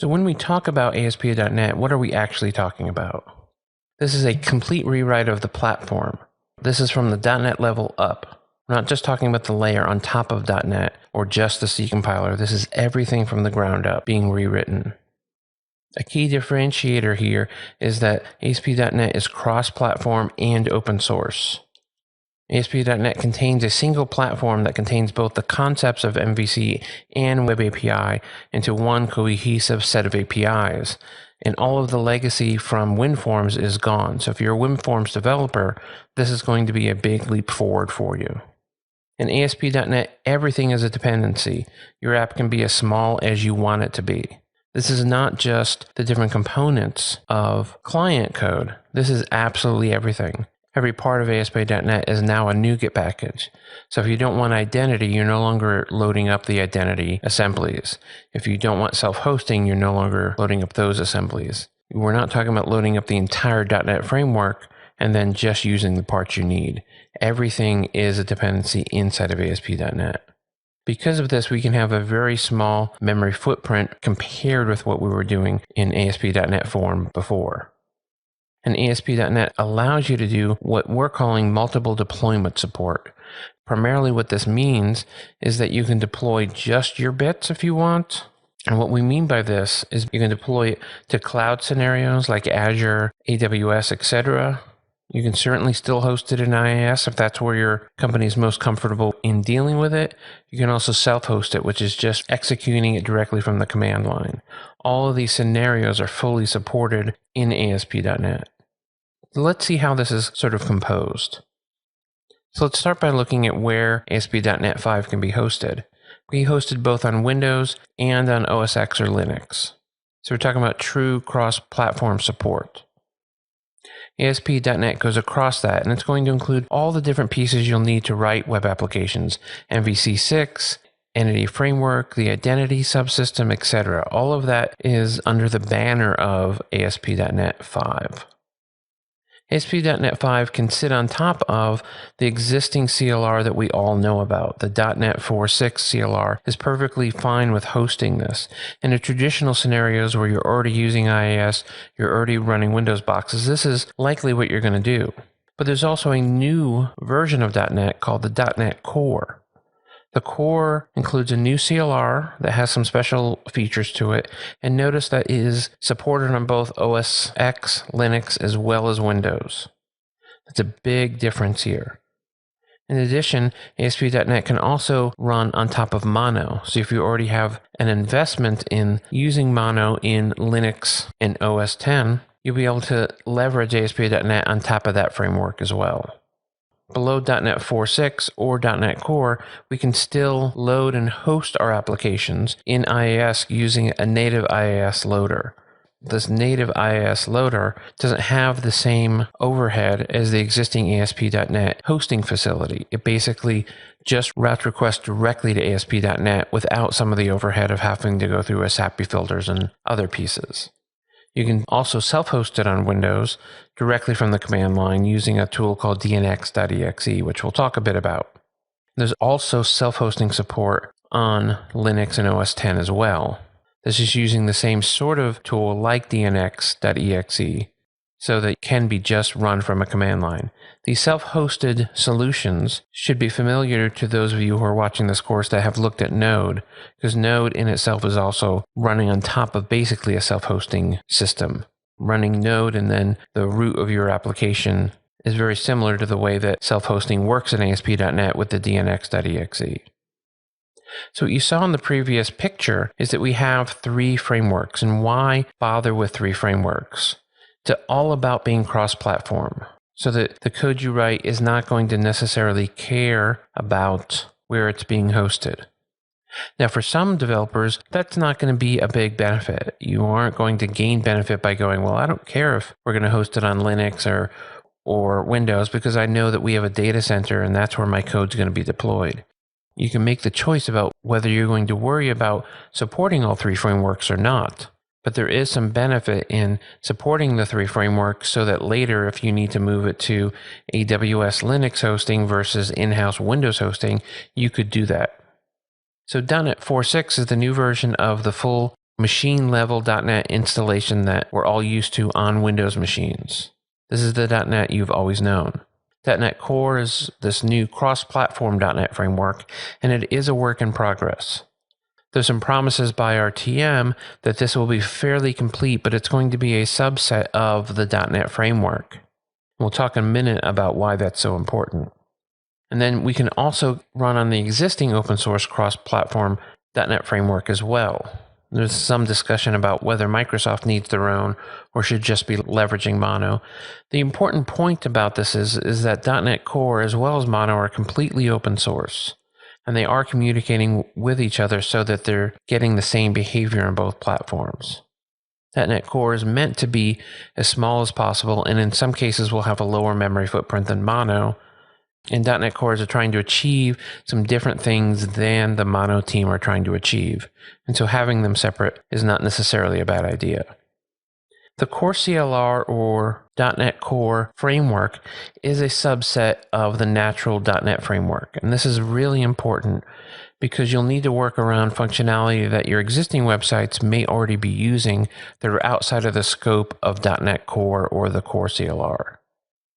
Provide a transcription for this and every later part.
So when we talk about ASP.NET, what are we actually talking about? This is a complete rewrite of the platform. This is from the .NET level up. We're not just talking about the layer on top of .NET or just the C compiler. This is everything from the ground up being rewritten. A key differentiator here is that ASP.NET is cross-platform and open source. ASP.NET contains a single platform that contains both the concepts of MVC and Web API into one cohesive set of APIs. And all of the legacy from WinForms is gone. So if you're a WinForms developer, this is going to be a big leap forward for you. In ASP.NET, everything is a dependency. Your app can be as small as you want it to be. This is not just the different components of client code. This is absolutely everything. Every part of ASP.NET is now a NuGet package. So if you don't want identity, you're no longer loading up the identity assemblies. If you don't want self-hosting, you're no longer loading up those assemblies. We're not talking about loading up the entire .NET framework and then just using the parts you need. Everything is a dependency inside of ASP.NET. Because of this, we can have a very small memory footprint compared with what we were doing in ASP.NET Form before. And ASP.NET allows you to do what we're calling multiple deployment support. Primarily what this means is that you can deploy just your bits if you want. And what we mean by this is you can deploy it to cloud scenarios like Azure, AWS, etc. You can certainly still host it in IaaS if that's where your company is most comfortable in dealing with it. You can also self-host it, which is just executing it directly from the command line. All of these scenarios are fully supported in ASP.NET. Let's see how this is sort of composed. So let's start by looking at where ASP.NET 5 can be hosted. It can be hosted both on Windows and on OS X or Linux. So we're talking about true cross-platform support. ASP.NET goes across that, and it's going to include all the different pieces you'll need to write web applications. MVC 6, Entity Framework, the Identity Subsystem, etc. All of that is under the banner of ASP.NET 5. ASP.NET 5 can sit on top of the existing CLR that we all know about. The .NET 4.6 CLR is perfectly fine with hosting this. In the traditional scenarios where you're already using IaaS, you're already running Windows boxes, this is likely what you're going to do. But there's also a new version of .NET called the .NET Core. The Core includes a new CLR that has some special features to it, and notice that it is supported on both OS X, Linux, as well as Windows. That's a big difference here. In addition, ASP.NET can also run on top of Mono. So if you already have an investment in using Mono in Linux and OS X, you'll be able to leverage ASP.NET on top of that framework as well. Below .NET 4.6 or .NET Core, we can still load and host our applications in IaaS using a native IaaS loader. This native IaaS loader doesn't have the same overhead as the existing ASP.NET hosting facility. It basically just routes requests directly to ASP.NET without some of the overhead of having to go through ASAPI filters and other pieces. You can also self-host it on Windows directly from the command line using a tool called dnx.exe, which we'll talk a bit about. There's also self-hosting support on Linux and OS X as well. This is using the same sort of tool like dnx.exe, so that it can be just run from a command line. These self-hosted solutions should be familiar to those of you who are watching this course that have looked at Node, because Node in itself is also running on top of basically a self-hosting system. Running Node and then the root of your application is very similar to the way that self-hosting works in ASP.NET with the dnx.exe. So what you saw in the previous picture is that we have 3 frameworks, and why bother with 3 frameworks? It's all about being cross-platform, so that the code you write is not going to necessarily care about where it's being hosted. Now, for some developers, that's not going to be a big benefit. You aren't going to gain benefit by going, well, I don't care if we're going to host it on Linux or Windows, because I know that we have a data center and that's where my code's going to be deployed. You can make the choice about whether you're going to worry about supporting all 3 frameworks or not. But there is some benefit in supporting the 3 frameworks so that later, if you need to move it to AWS Linux hosting versus in-house Windows hosting, you could do that. So .NET 4.6 is the new version of the full machine-level .NET installation that we're all used to on Windows machines. This is the .NET you've always known. .NET Core is this new cross-platform .NET framework, and it is a work in progress. There's some promises by our TM that this will be fairly complete, but it's going to be a subset of the .NET framework. We'll talk in a minute about why that's so important. And then we can also run on the existing open source cross-platform .NET framework as well. There's some discussion about whether Microsoft needs their own or should just be leveraging Mono. The important point about this is that .NET Core as well as Mono are completely open source, and they are communicating with each other so that they're getting the same behavior on both platforms. .NET Core is meant to be as small as possible, and in some cases will have a lower memory footprint than Mono. And .NET Cores are trying to achieve some different things than the Mono team are trying to achieve. And so having them separate is not necessarily a bad idea. The Core CLR or .NET Core framework is a subset of the natural .NET framework. And this is really important because you'll need to work around functionality that your existing websites may already be using that are outside of the scope of .NET Core or the Core CLR.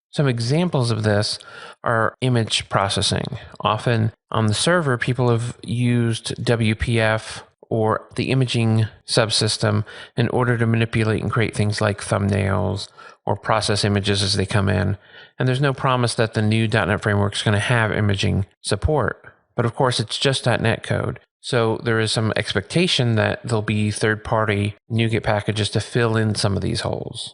Some examples of this are image processing. Often on the server, people have used WPF or the imaging subsystem in order to manipulate and create things like thumbnails or process images as they come in. And there's no promise that the new .NET framework is going to have imaging support. But of course, it's just .NET code. So there is some expectation that there'll be third-party NuGet packages to fill in some of these holes.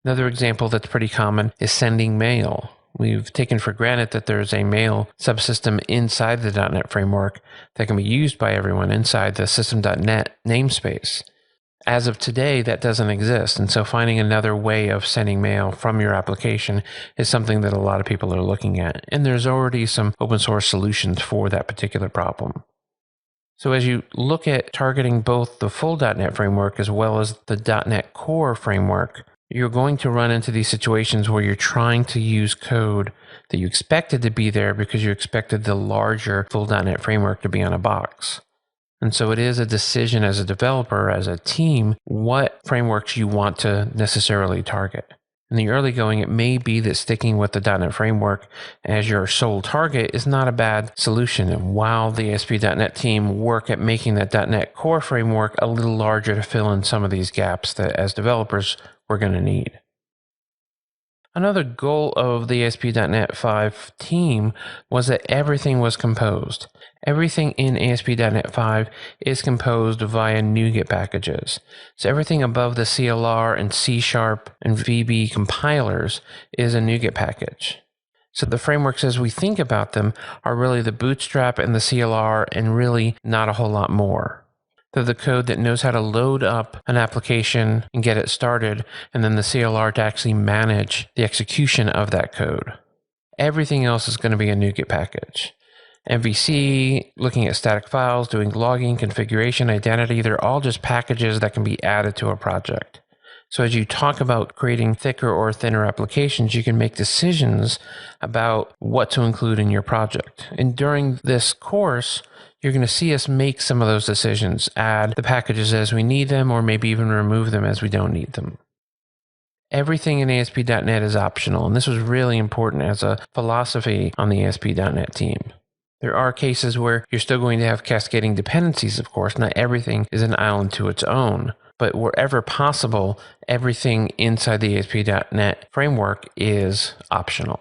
Another example that's pretty common is sending mail. We've taken for granted that there's a mail subsystem inside the .NET framework that can be used by everyone inside the system.net namespace. As of today, that doesn't exist, and so finding another way of sending mail from your application is something that a lot of people are looking at, and there's already some open source solutions for that particular problem. So as you look at targeting both the full .NET framework as well as the .NET Core framework, you're going to run into these situations where you're trying to use code that you expected to be there because you expected the larger full .NET framework to be on a box. And so it is a decision as a developer, as a team, what frameworks you want to necessarily target. In the early going, it may be that sticking with the .NET framework as your sole target is not a bad solution. And while the ASP.NET team work at making that .NET Core framework a little larger to fill in some of these gaps that as developers we're going to need. Another goal of the ASP.NET 5 team was that everything was composed. Everything in ASP.NET 5 is composed via NuGet packages. So everything above the CLR and C# and VB compilers is a NuGet package. So the frameworks as we think about them are really the Bootstrap and the CLR and really not a whole lot more. They're the code that knows how to load up an application and get it started, and then the CLR to actually manage the execution of that code. Everything else is going to be a NuGet package. MVC, looking at static files, doing logging, configuration, identity, they're all just packages that can be added to a project. So as you talk about creating thicker or thinner applications, you can make decisions about what to include in your project. And during this course, you're going to see us make some of those decisions, add the packages as we need them, or maybe even remove them as we don't need them. Everything in ASP.NET is optional, and this was really important as a philosophy on the ASP.NET team. There are cases where you're still going to have cascading dependencies, of course. Not everything is an island to its own, but wherever possible, everything inside the ASP.NET framework is optional.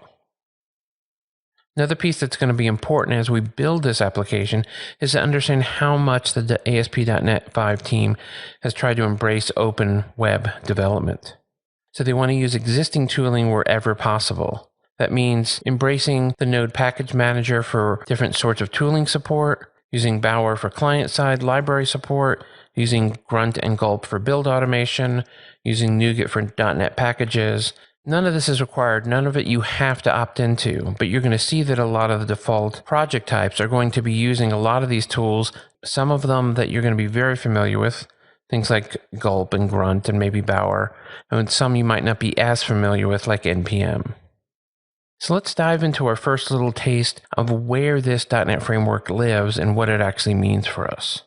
Another piece that's going to be important as we build this application is to understand how much the ASP.NET 5 team has tried to embrace open web development. So they want to use existing tooling wherever possible. That means embracing the Node Package Manager for different sorts of tooling support, using Bower for client-side library support, using Grunt and Gulp for build automation, using NuGet for .NET packages. None of this is required. None of it you have to opt into, but you're going to see that a lot of the default project types are going to be using a lot of these tools, some of them that you're going to be very familiar with, things like Gulp and Grunt and maybe Bower, and some you might not be as familiar with, like NPM. So let's dive into our first little taste of where this .NET framework lives and what it actually means for us.